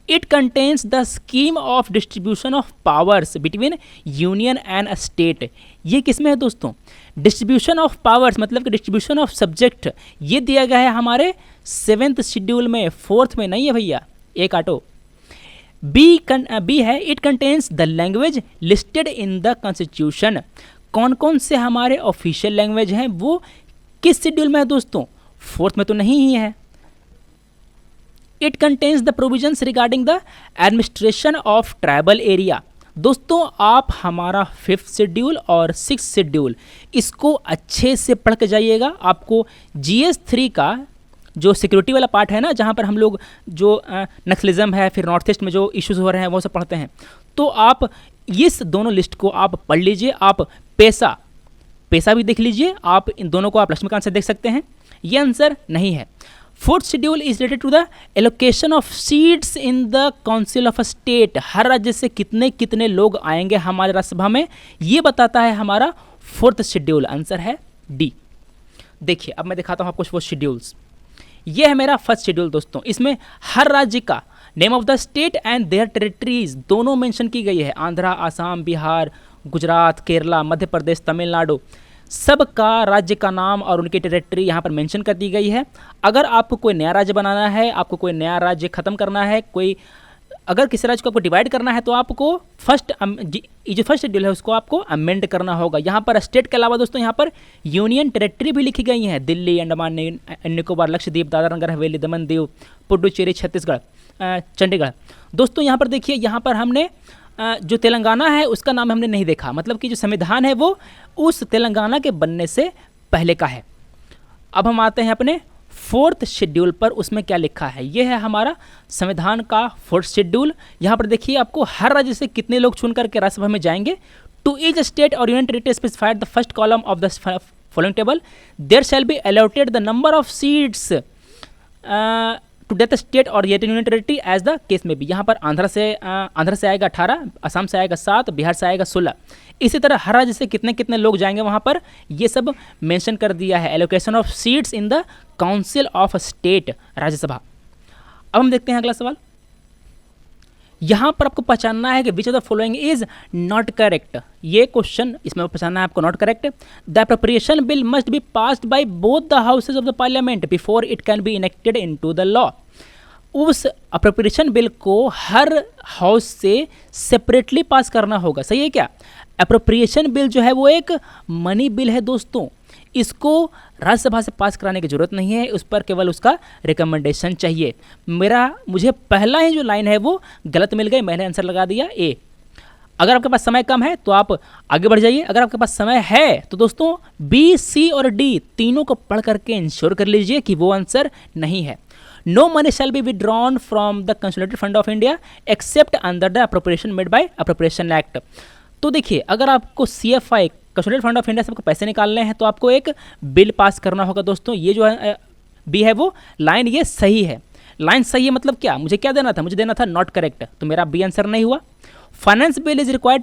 Speaker 1: it contains the scheme of distribution of powers between union and state. ये किसमें है दोस्तों, डिस्ट्रीब्यूशन ऑफ पावर्स मतलब कि डिस्ट्रीब्यूशन ऑफ सब्जेक्ट, ये दिया गया है हमारे 7th शेड्यूल में, 4th में नहीं है भैया, एक आटो। बी है it contains the language listed in the constitution. कौन कौन से हमारे ऑफिशियल लैंग्वेज हैं वो किस शेड्यूल में है दोस्तों, 4th में तो नहीं ही है। It contains the provisions regarding the administration of tribal area. दोस्तों आप हमारा 5th शेड्यूल और 6th शेड्यूल इसको अच्छे से पढ़ के जाइएगा। आपको GS3 का जो सिक्योरिटी वाला पार्ट है ना, जहाँ पर हम लोग जो नक्सलिज्म है, फिर नॉर्थ ईस्ट में जो इश्यूज हो रहे हैं वो सब पढ़ते हैं, तो आप इस दोनों लिस्ट को आप पढ़ लीजिए। आप पैसा भी देख लीजिए, आप इन दोनों को आप लक्ष्मीकांत से देख सकते हैं। ये आंसर नहीं है। 4th schedule is related to the allocation of seats in the council of state. हर राज्य से कितने कितने लोग आएंगे हमारे राज्यसभा में, ये बताता है हमारा 4th शेड्यूल। आंसर है डी। देखिए अब मैं दिखाता हूँ आपको वो शेड्यूल्स। ये है मेरा 1st शेड्यूल दोस्तों। इसमें हर राज्य का name of the state and their territories दोनों मेंशन की गई है। आंध्रा, आसाम, बिहार, गुजरात, केरला, मध्य प्रदेश, तमिलनाडु, सबका राज्य का नाम और उनकी टेरिटरी यहाँ पर मेंशन कर दी गई है। अगर आपको कोई नया राज्य बनाना है, आपको कोई नया राज्य खत्म करना है, अगर किसी राज्य को आपको डिवाइड करना है, तो आपको जो फर्स्ट शेड्यूल है उसको आपको अमेंड करना होगा। यहाँ पर स्टेट के अलावा दोस्तों यहाँ पर यूनियन टेरिटरी भी लिखी गई हैं। दिल्ली, अंडमान निकोबार, लक्षद्वीप, दादरा नगर हवेली, दमन दीव, पुडुचेरी, छत्तीसगढ़, चंडीगढ़। दोस्तों यहाँ पर देखिए, यहाँ पर हमने जो तेलंगाना है उसका नाम हमने नहीं देखा, मतलब कि जो संविधान है वो उस तेलंगाना के बनने से पहले का है। अब हम आते हैं अपने 4th शेड्यूल पर, उसमें क्या लिखा है। ये है हमारा संविधान का 4th शेड्यूल। यहाँ पर देखिए आपको हर राज्य से कितने लोग चुन करके राज्यसभा में जाएंगे। टू ईच स्टेट और union territory specified the first column of the following table there shall be allotted the number of seats to that state और union territory as the case में भी। यहाँ पर आंध्र से आएगा 18, असम से आएगा 7, बिहार से आएगा 16। इसी तरह हर राज्य से कितने कितने लोग जाएंगे वहाँ पर ये सब मेंशन कर दिया है। Allocation of seats in the council of state, Rajya Sabha. अब हम देखते हैं अगला सवाल। यहाँ पर आपको पहचानना है कि विच of the following is not correct. ये क्वेश्चन इसमें पहचानना है आपको not correct. The appropriation bill must be passed by both the houses of the parliament before it can be enacted into the law. उस अप्रोप्रिएशन बिल को हर house से separately पास करना होगा। सही है क्या? अप्रोप्रिएशन बिल जो है वो एक मनी बिल है दोस्तों, इसको राज्यसभा से पास कराने की जरूरत नहीं है, उस पर केवल उसका रिकमेंडेशन चाहिए। मुझे पहला ही जो लाइन है वो गलत मिल गई, मैंने आंसर लगा दिया ए। अगर आपके पास समय कम है तो आप आगे बढ़ जाइए, अगर आपके पास समय है तो दोस्तों बी, सी और डी तीनों को पढ़ करके इंश्योर कर लीजिए कि वो आंसर नहीं है। No money shall be withdrawn from the consolidated fund of India except under the appropriation made by appropriation act. तो देखिए, अगर आपको CFI consolidated fund of India से आपको पैसे निकालने हैं तो आपको एक बिल पास करना होगा दोस्तों। ये जो है बी है वो लाइन ये सही है। लाइन सही है मतलब क्या? मुझे क्या देना था? मुझे देना था नॉट करेक्ट, तो मेरा बी आंसर नहीं हुआ। Finance bill is required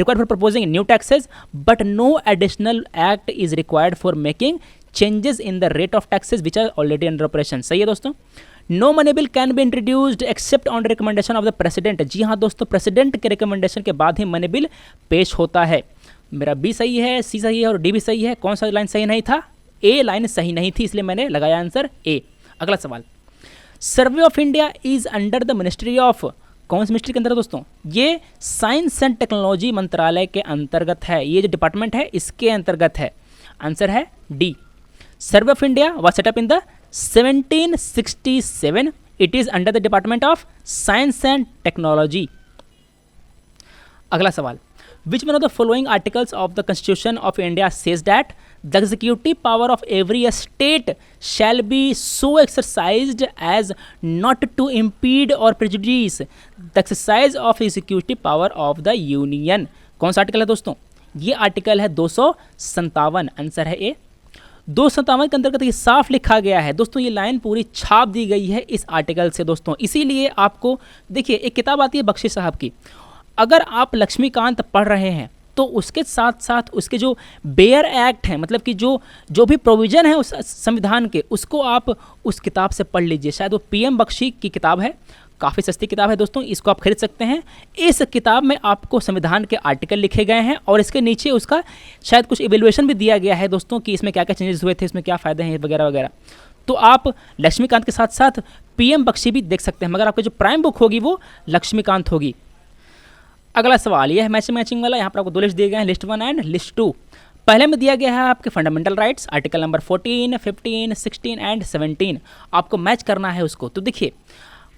Speaker 1: for proposing new taxes but no additional act is required for making changes in the rate of taxes which are already under operation. सही है दोस्तों। No money bill can be introduced except on recommendation of the president. जी हाँ दोस्तों, president के recommendation के बाद ही money bill पेश होता है। मेरा बी सही है, सी सही है और डी भी सही है। कौन सा लाइन सही नहीं था? ए लाइन सही नहीं थी, इसलिए मैंने लगाया आंसर ए। अगला सवाल, survey of India is under the ministry of. कौन सी मिनिस्ट्री के अंदर दोस्तों? ये साइंस एंड टेक्नोलॉजी मंत्रालय के अंतर्गत है। ये जो डिपार्टमेंट है इसके अंतर्गत है। आंसर है D. Survey of India was set up in the 1767. It is under the Department of Science and Technology. अगला सवाल, which one of the following articles of the Constitution of India says that the executive power of every state shall be so exercised as not to impede or prejudice the exercise of executive power of the union? कौन सा article है दोस्तों? ये article है 257। Answer है ए। 257 के अंतर्गत ये साफ लिखा गया है दोस्तों, ये लाइन पूरी छाप दी गई है इस आर्टिकल से दोस्तों। इसीलिए आपको देखिए, एक किताब आती है बख्शी साहब की, अगर आप लक्ष्मीकांत पढ़ रहे हैं तो उसके साथ साथ उसके जो बेयर एक्ट हैं, मतलब कि जो भी प्रोविज़न है उस संविधान के, उसको आप उस किताब से पढ़ लीजिए। शायद वो PM बख्शी की किताब है, काफ़ी सस्ती किताब है दोस्तों, इसको आप खरीद सकते हैं। इस किताब में आपको संविधान के आर्टिकल लिखे गए हैं और इसके नीचे उसका शायद कुछ इवेल्युएशन भी दिया गया है दोस्तों कि इसमें क्या क्या चेंजेस हुए थे, इसमें क्या फ़ायदे हैं वगैरह वगैरह। तो आप लक्ष्मीकांत के साथ साथ PM बख्शी भी देख सकते हैं, मगर आपकी जो प्राइम बुक होगी वो लक्ष्मीकांत होगी। अगला सवाल ये है मैचिंग वाला। यहाँ पर आपको 2 लिस्ट दिए गए हैं, लिस्ट 1 एंड लिस्ट 2। पहले में दिया गया है आपके fundamental rights, article number 14, 15, 16 and 17। आपको मैच करना है उसको। तो देखिए,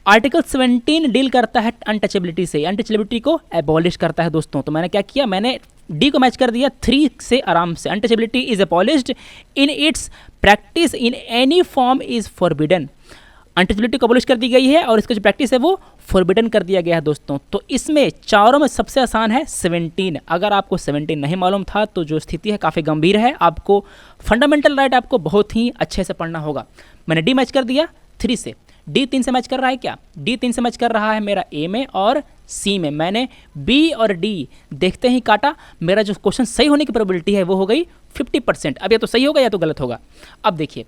Speaker 1: आर्टिकल 17 डील करता है अनटचेबिलिटी से, अनटचेबिलिटी को एबॉलिश करता है दोस्तों। तो मैंने क्या किया, मैंने डी को मैच कर दिया 3 से आराम से। Untouchability is abolished in its practice in any form is forbidden. Untouchability को एबॉलिश कर दी गई है और इसका जो प्रैक्टिस है वो फॉरबिडन कर दिया गया है दोस्तों। तो इसमें चारों में सबसे आसान है 17। अगर आपको 17 नहीं मालूम था तो जो स्थिति है काफ़ी गंभीर है, आपको फंडामेंटल राइट आपको बहुत ही अच्छे से पढ़ना होगा। मैंने डी मैच कर दिया 3 से। डी 3 से मैच कर रहा है क्या, डी 3 से मैच कर रहा है मेरा ए में और सी में। मैंने बी और डी देखते ही काटा, मेरा जो क्वेश्चन सही होने की प्रोबेबिलिटी है वो हो गई 50%। अब या तो सही होगा या तो गलत होगा। अब देखिए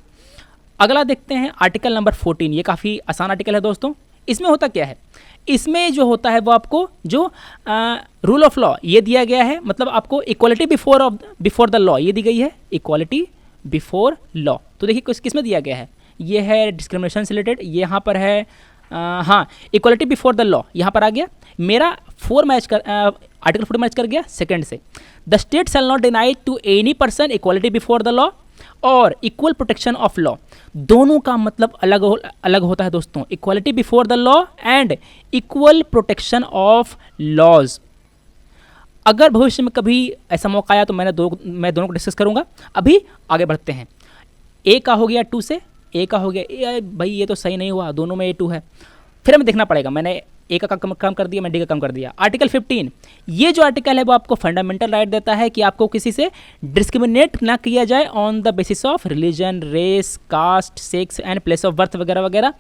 Speaker 1: अगला देखते हैं आर्टिकल नंबर 14। ये काफ़ी आसान आर्टिकल है दोस्तों। इसमें होता क्या है, इसमें जो होता है वो आपको जो रूल ऑफ लॉ ये दिया गया है, मतलब आपको इक्वालिटी बिफोर द लॉ ये दी गई है, इक्वालिटी बिफोर लॉ। तो देखिए किस में दिया गया है, ये है डिस्क्रिमिनेशन से रिलेटेड, ये यहाँ पर है हाँ इक्वालिटी बिफोर द लॉ यहाँ पर आ गया। मेरा 4 मैच कर आर्टिकल 4 मैच कर गया सेकंड से। The state shall not deny to any person equality before the law और इक्वल प्रोटेक्शन ऑफ लॉ। दोनों का मतलब अलग होता है दोस्तों, equality before the law and equal protection of laws. अगर भविष्य में कभी ऐसा मौका आया तो मैं दोनों को डिस्कस करूंगा। अभी आगे बढ़ते हैं। ए का हो गया 2 से, ए का हो गया भाई ये तो सही नहीं हुआ, दोनों में A2 है, फिर हमें देखना पड़ेगा। मैंने ए का कम कर दिया, मैं डी का कम कर दिया। आर्टिकल 15 ये जो आर्टिकल है वो आपको फंडामेंटल राइट देता है कि आपको किसी से डिस्क्रिमिनेट ना किया जाए on the basis of religion, race, caste, sex and place of birth वगैरह वगैरह।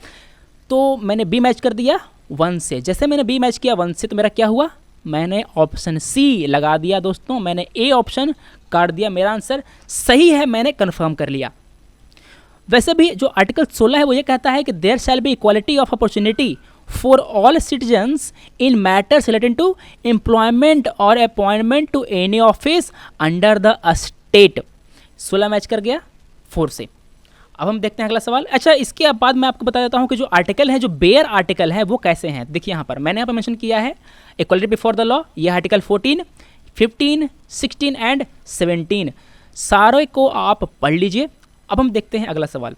Speaker 1: तो मैंने बी मैच कर दिया 1 से। जैसे मैंने बी मैच किया 1 से तो मेरा क्या हुआ, मैंने ऑप्शन सी लगा दिया दोस्तों, मैंने ए ऑप्शन काट दिया। मेरा आंसर सही है, मैंने कन्फर्म कर लिया। वैसे भी जो आर्टिकल 16 है वो ये कहता है कि there shall be equality of opportunity for all citizens in matters related to employment और appointment to any office under the state. 16 match कर गया 4 से। अब हम देखते हैं अगला सवाल। अच्छा इसके बाद मैं आपको बता देता हूँ कि जो आर्टिकल है, जो बेयर आर्टिकल है वो कैसे हैं। देखिए यहाँ पर मैंने यहाँ पर मेंशन किया है इक्वालिटी बिफोर द लॉ, ये आर्टिकल 14, 15, 16 एंड 17 सारे को आप पढ़ लीजिए। अब हम देखते हैं अगला सवाल।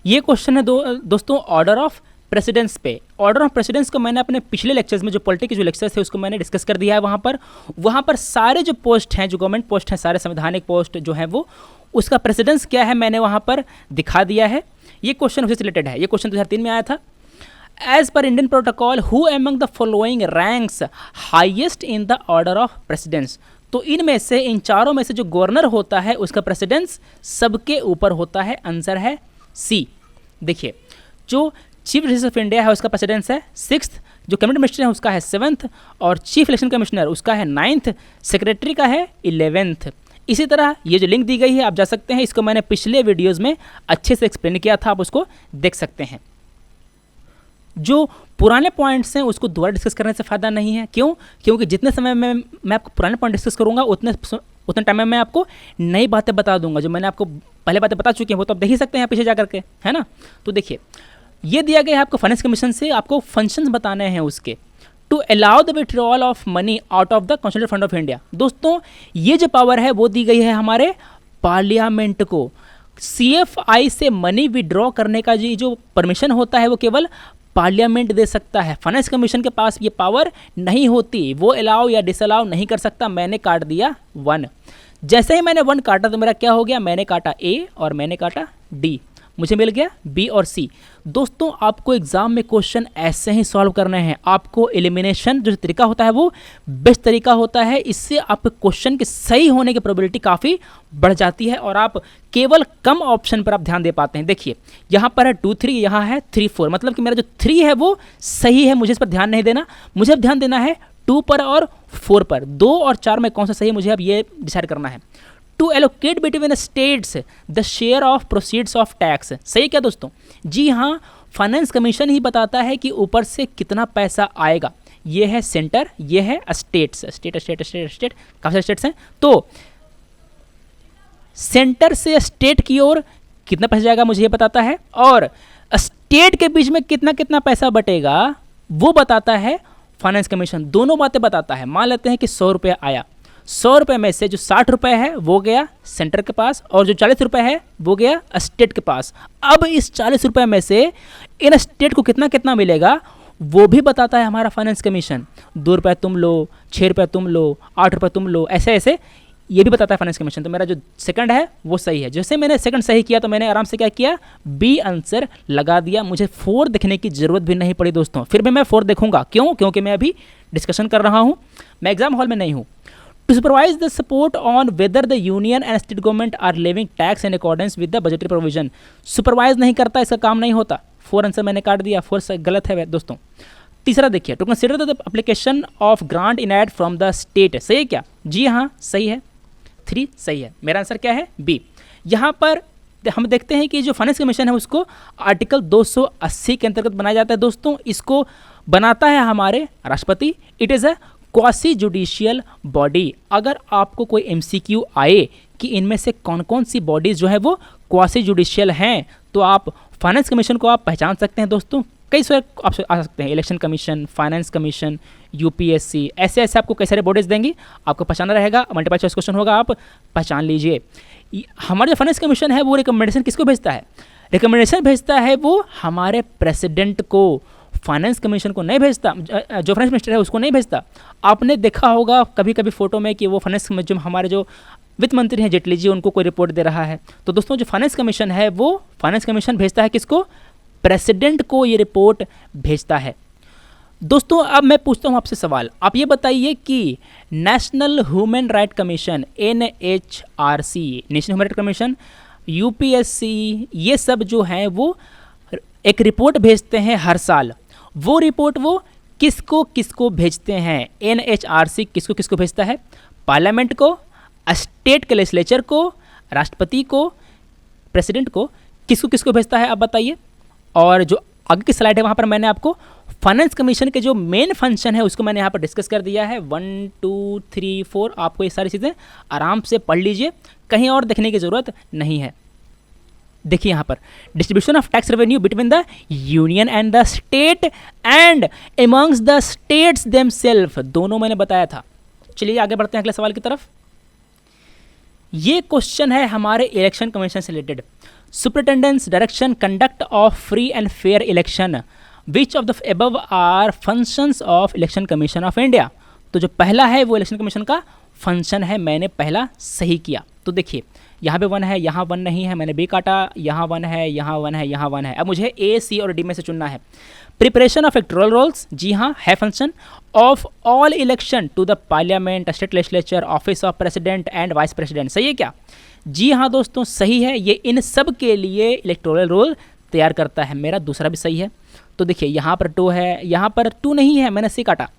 Speaker 1: ये क्वेश्चन है दोस्तों ऑर्डर ऑफ प्रेसिडेंस पे। ऑर्डर ऑफ प्रेसिडेंस को मैंने अपने पिछले लेक्चर्स में जो पॉलिटिक्स जो लेक्चर्स थे उसको मैंने डिस्कस कर दिया है। वहाँ पर सारे जो पोस्ट हैं, जो गवर्नमेंट पोस्ट हैं, सारे संवैधानिक पोस्ट जो हैं वो उसका प्रेसिडेंस क्या है मैंने वहाँ पर दिखा दिया है। ये क्वेश्चन उससे रिलेटेड है, ये क्वेश्चन 2003 में आया था। As per Indian protocol who among the following ranks highest in the order of precedence. तो इनमें से इन चारों में से जो गवर्नर होता है उसका प्रेसिडेंस सबके ऊपर होता है। आंसर है सी। देखिए जो चीफ जस्टिस ऑफ इंडिया है उसका प्रेसिडेंस है 6th, जो कैबिनेट मिनिस्टर है उसका है 7th और चीफ इलेक्शन कमिश्नर उसका है 9th, सेक्रेटरी का है 11th। इसी तरह ये जो लिंक दी गई है आप जा सकते हैं, इसको मैंने पिछले वीडियोज़ में अच्छे से एक्सप्लेन किया था, आप उसको देख सकते हैं। जो पुराने पॉइंट्स हैं उसको दोबारा डिस्कस करने से फ़ायदा नहीं है। क्यों? क्योंकि जितने समय में मैं आपको पुराने पॉइंट डिस्कस करूंगा उतने टाइम में मैं आपको नई बातें बता दूंगा। जो मैंने आपको पहले बातें बता चुकी हैं वो तो आप देख ही सकते हैं पीछे जा करके, है ना। तो देखिए ये दिया गया है आपको फाइनेंस कमीशन से, आपको फंक्शंस बताने हैं उसके। To allow the withdrawal of money out of the constituted fund of India. दोस्तों ये जो पावर है वो दी गई है हमारे पार्लियामेंट को। CFI से मनी विड्रॉ करने का जो परमिशन होता है वो केवल पार्लियामेंट दे सकता है। फाइनेंस कमीशन के पास ये पावर नहीं होती, वो अलाउ या डिसअलाउ नहीं कर सकता। मैंने काट दिया 1। जैसे ही मैंने 1 काटा तो मेरा क्या हो गया, मैंने काटा A और मैंने काटा D, मुझे मिल गया B और C। दोस्तों आपको एग्जाम में क्वेश्चन ऐसे ही सॉल्व करने हैं। आपको एलिमिनेशन जो तरीका होता है वो बेस्ट तरीका होता है। इससे आपके क्वेश्चन के सही होने की प्रोबेबिलिटी काफ़ी बढ़ जाती है और आप केवल कम ऑप्शन पर आप ध्यान दे पाते हैं। देखिए यहाँ पर है 2, 3, यहाँ है 3, 4, मतलब कि मेरा जो 3 है वो सही है, मुझे इस पर ध्यान नहीं देना। मुझे अब ध्यान देना है 2 पर और 4 पर। 2 और 4 में कौन सा सही है मुझे अब ये डिसाइड करना है। To allocate between states the share of proceeds of tax. सही क्या दोस्तों? जी हाँ, फाइनेंस कमीशन ही बताता है कि ऊपर से कितना पैसा आएगा। ये है सेंटर, ये है स्टेट्स। स्टेट काफ़ी सारे स्टेट्स हैं। तो सेंटर से स्टेट की ओर कितना पैसा जाएगा मुझे ये बताता है, और स्टेट के बीच में कितना कितना पैसा बटेगा वो बताता है फाइनेंस कमीशन। दोनों बातें बताता है। मान लेते हैं कि 100 रुपये आया, 100 रुपये में से जो 60 रुपये है वो गया सेंटर के पास और जो 40 रुपये है वो गया स्टेट के पास। अब इस 40 रुपये में से इन स्टेट को कितना कितना मिलेगा वो भी बताता है हमारा फाइनेंस कमीशन। 2 रुपये तुम लो, 6 रुपये तुम लो, 8 रुपये तुम लो, ऐसे ऐसे ये भी बताता है फाइनेंस कमीशन। तो मेरा जो सेकंड है वो सही है। जैसे मैंने सेकंड सही किया तो मैंने आराम से क्या किया, बी आंसर लगा दिया। मुझे 4 देखने की जरूरत भी नहीं पड़ी दोस्तों। फिर भी मैं 4 देखूंगा, क्यों? क्योंकि मैं अभी डिस्कशन कर रहा हूँ, मैं एग्जाम हॉल में नहीं हूँ। To supervise the support on whether the union and state government are levying tax in accordance with the budgetary provision. Supervise नहीं करता, इसका काम नहीं होता। 4 आंसर मैंने काट दिया, 4 गलत है दोस्तों। तीसरा देखिए, to consider the application of grant in aid from the state, सही है क्या? जी हाँ सही है, 3 सही है। मेरा आंसर क्या है? बी। यहाँ पर हम देखते हैं कि जो फाइनेंस कमीशन है उसको आर्टिकल 280 के अंतर्गत बनाया जाता है दोस्तों। इसको बनाता है हमारे राष्ट्रपति। It is a quasi judicial body. अगर आपको कोई MCQ आए कि इनमें से कौन कौन सी बॉडीज़ जो है वो क्वासी जुडिशियल हैं, तो आप फाइनेंस कमीशन को आप पहचान सकते हैं दोस्तों। कई सारे ऑप्शन आ सकते हैं, election commission, finance commission, UPSC, ऐसे ऐसे आपको कई सारे बॉडीज देंगी, आपको पहचाना रहेगा। मल्टीपल चॉइस क्वेश्चन होगा, आप पहचान लीजिए। हमारा जो फाइनेंस कमीशन है वो रिकमेंडेशन किसको भेजता है? रिकमेंडेशन भेजता है वो हमारे प्रेसिडेंट को, फाइनेंस कमीशन को नहीं भेजता। जो फाइनेंस मिनिस्टर है उसको नहीं भेजता। आपने देखा होगा कभी कभी फोटो में कि वो फाइनेंस जो हमारे जो वित्त मंत्री हैं जेटली जी, उनको कोई रिपोर्ट दे रहा है। तो दोस्तों जो फाइनेंस कमीशन है वो फाइनेंस कमीशन भेजता है किसको? प्रेसिडेंट को ये रिपोर्ट भेजता है। दोस्तों अब मैं पूछता हूँ आपसे सवाल, आप ये बताइए कि national human right commission NHRC, national human right commission, UPSC, ये सब जो हैं वो एक रिपोर्ट भेजते हैं हर साल। वो रिपोर्ट वो किसको किसको भेजते हैं? NHRC किसको किसको भेजता है? पार्लियामेंट को, स्टेट के लेजिस्लेचर को, राष्ट्रपति को, प्रेसिडेंट को, किसको किसको भेजता है आप बताइए। और जो आगे की स्लाइड है वहाँ पर मैंने आपको फाइनेंस कमीशन के जो मेन फंक्शन है उसको मैंने यहाँ पर डिस्कस कर दिया है। 1 2 3 4 आपको ये सारी चीज़ें आराम से पढ़ लीजिए, कहीं और देखने की ज़रूरत नहीं है। देखिए यहाँ पर distribution of tax revenue between the union and the state and amongst the states themselves, दोनों मैंने बताया था। चलिए आगे बढ़ते हैं अगले सवाल की तरफ। ये क्वेश्चन है हमारे इलेक्शन कमीशन से related. Superintendence direction conduct of free and fair election, which of the above are functions of election commission of India. तो जो पहला है वो इलेक्शन कमीशन का फंक्शन है, मैंने पहला सही किया। तो देखिए यहाँ पे 1 है, यहाँ 1 नहीं है, मैंने B काटा, यहाँ 1 है, यहाँ 1 है, यहाँ 1 है। अब मुझे A, C और D में से चुनना है। प्रिपरेशन ऑफ इलेक्टोरल रोल्स, जी हाँ है function. Of all election to the parliament, state legislature, office of president and vice president, सही है क्या? जी हाँ दोस्तों सही है। ये इन सब के लिए इलेक्टोरल रोल तैयार करता है। मेरा दूसरा भी सही है। तो देखिए यहाँ पर 2 है, यहाँ पर 2 नहीं है, मैंने C काटा।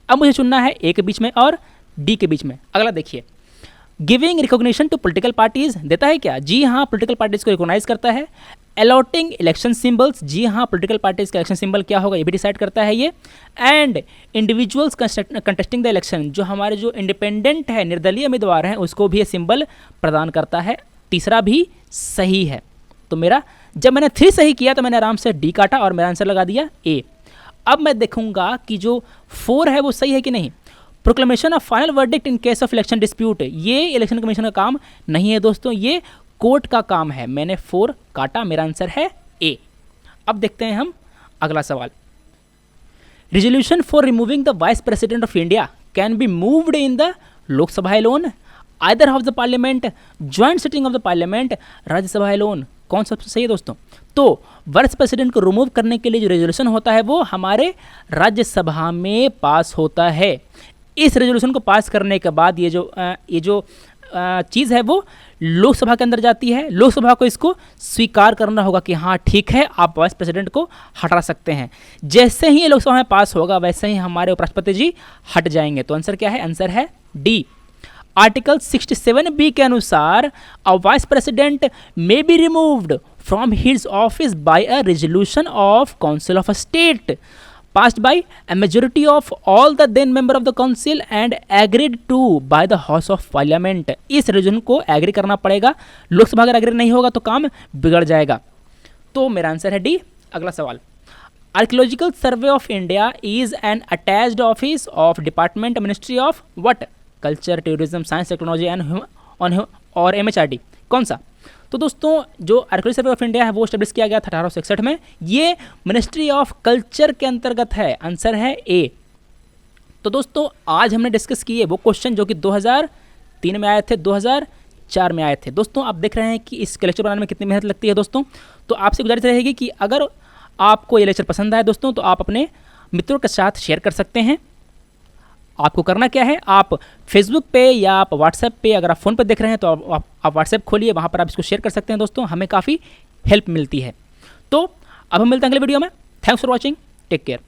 Speaker 1: अब मुझे चुनना है A के बीच में और D के बीच में। अगला देखिए, giving recognition to political parties, देता है क्या? जी हाँ पॉलिटिकल पार्टीज को रिकॉग्नाइज करता है। अलॉटिंग इलेक्शन सिंबल्स, जी हाँ पॉलिटिकल पार्टीज का इलेक्शन सिंबल क्या होगा ये भी डिसाइड करता है ये। And individuals contesting the election, जो हमारे जो इंडिपेंडेंट है, निर्दलीय उम्मीदवार हैं, उसको भी ये सिंबल प्रदान करता है। तीसरा भी सही है। तो मेरा जब मैंने 3 सही किया तो मैंने आराम से D काटा और मेरा आंसर लगा दिया A। अब मैं देखूंगा कि जो 4 है वो सही है कि नहीं। Proclamation of final verdict in case of election dispute, ये इलेक्शन कमीशन का काम नहीं है दोस्तों, ये कोर्ट का काम है। मैंने 4 काटा, मेरा आंसर है A। अब देखते हैं हम अगला सवाल। Resolution for removing the vice president of India can be moved in the Lok Sabha alone, either of the parliament, joint sitting of the parliament, Rajya Sabha alone. कौन सबसे सही है दोस्तों? तो वाइस प्रेसिडेंट को रिमूव करने के लिए जो रेजोल्यूशन होता है वो हमारे राज्यसभा में पास होता है। इस रेजोल्यूशन को पास करने के बाद ये जो चीज़ है वो लोकसभा के अंदर जाती है। लोकसभा को इसको स्वीकार करना होगा कि हाँ ठीक है, आप वाइस प्रेसिडेंट को हटा सकते हैं। जैसे ही ये लोकसभा में पास होगा वैसे ही हमारे उपराष्ट्रपति जी हट जाएंगे। तो आंसर क्या है? आंसर है D। आर्टिकल 67B के अनुसार a vice president may be removed from his office by a resolution of council of state passed by a majority of all the then member of the council and agreed to by the house of parliament। इस resolution को agree करना पड़ेगा। लोकसभा अगर agree नहीं होगा तो काम बिगड़ जाएगा। तो मेरा आंसर है D। अगला सवाल, archaeological survey of India is an attached office of department ministry of what? Culture, tourism, science, technology and और MHRD। कौन सा? तो दोस्तों जो आर्कियोलॉजिकल सर्वे ऑफ इंडिया है वो स्टेब्लिश किया गया था 1861 में। ये मिनिस्ट्री ऑफ कल्चर के अंतर्गत है। आंसर है ए। तो दोस्तों आज हमने डिस्कस किए वो क्वेश्चन जो कि 2003 में आए थे, 2004 में आए थे। दोस्तों आप देख रहे हैं कि इस लेक्चर बनाने में कितनी मेहनत लगती है दोस्तों। तो आपसे गुजारिश रहेगी कि अगर आपको ये लेक्चर पसंद आए दोस्तों तो आप अपने मित्रों के साथ शेयर कर सकते हैं। आपको करना क्या है, आप फेसबुक पे या आप व्हाट्सएप पे, अगर आप फ़ोन पर देख रहे हैं तो आप व्हाट्सएप खोलिए, वहाँ पर आप इसको शेयर कर सकते हैं दोस्तों, हमें काफ़ी हेल्प मिलती है। तो अब हम मिलते हैं अगले वीडियो में। Thanks for watching, take care.